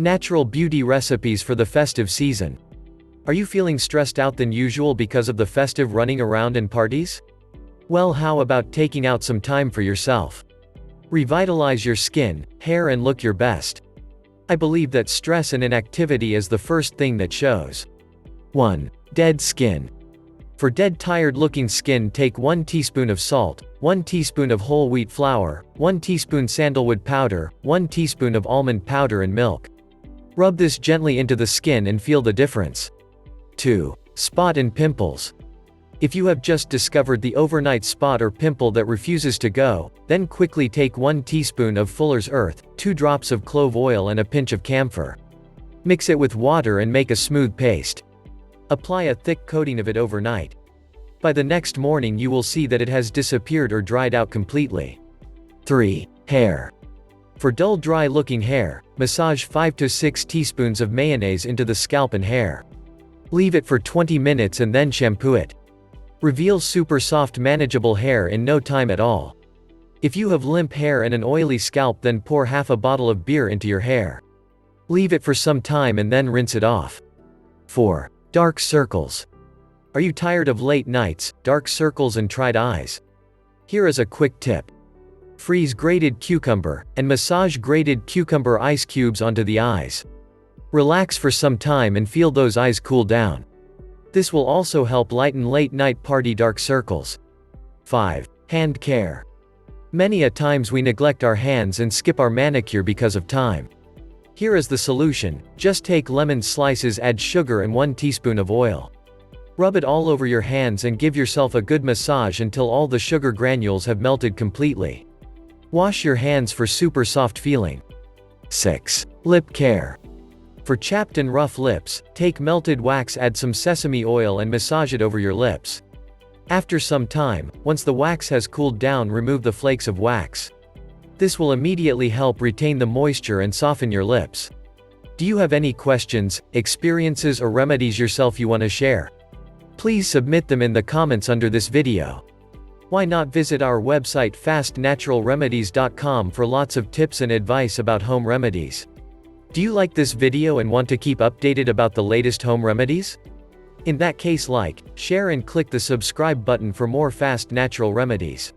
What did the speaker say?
Natural beauty recipes for the festive season. Are you feeling stressed out than usual because of the festive running around and parties? Well, how about taking out some time for yourself? Revitalize your skin, hair and look your best. I believe that stress and inactivity is the first thing that shows. 1. Dead skin. For dead, tired-looking skin, take 1 teaspoon of salt, 1 teaspoon of whole wheat flour, 1 teaspoon sandalwood powder, 1 teaspoon of almond powder and milk. Rub this gently into the skin and feel the difference. 2. Spot and pimples. If you have just discovered the overnight spot or pimple that refuses to go, then quickly take 1 teaspoon of Fuller's Earth, 2 drops of clove oil and a pinch of camphor. Mix it with water and make a smooth paste. Apply a thick coating of it overnight. By the next morning you will see that it has disappeared or dried out completely. 3. Hair. For dull, dry-looking hair, massage 5 to 6 teaspoons of mayonnaise into the scalp and hair. Leave it for 20 minutes and then shampoo it. Reveals super soft, manageable hair in no time at all. If you have limp hair and an oily scalp, then pour half a bottle of beer into your hair. Leave it for some time and then rinse it off. 4. Dark circles. Are you tired of late nights, dark circles and tried eyes? Here is a quick tip. Freeze grated cucumber, and massage grated cucumber ice cubes onto the eyes. Relax for some time and feel those eyes cool down. This will also help lighten late-night party dark circles. 5. Hand care. Many a times we neglect our hands and skip our manicure because of time. Here is the solution: just take lemon slices, add sugar and 1 teaspoon of oil. Rub it all over your hands and give yourself a good massage until all the sugar granules have melted completely. Wash your hands for super soft feeling. 6. Lip care. For chapped and rough lips, take melted wax, add some sesame oil and massage it over your lips. After some time, once the wax has cooled down, remove the flakes of wax. This will immediately help retain the moisture and soften your lips. Do you have any questions, experiences or remedies yourself you want to share? Please submit them in the comments under this video. Why not visit our website fastnaturalremedies.com for lots of tips and advice about home remedies. Do you like this video and want to keep updated about the latest home remedies? In that case, like, share and click the subscribe button for more fast natural remedies.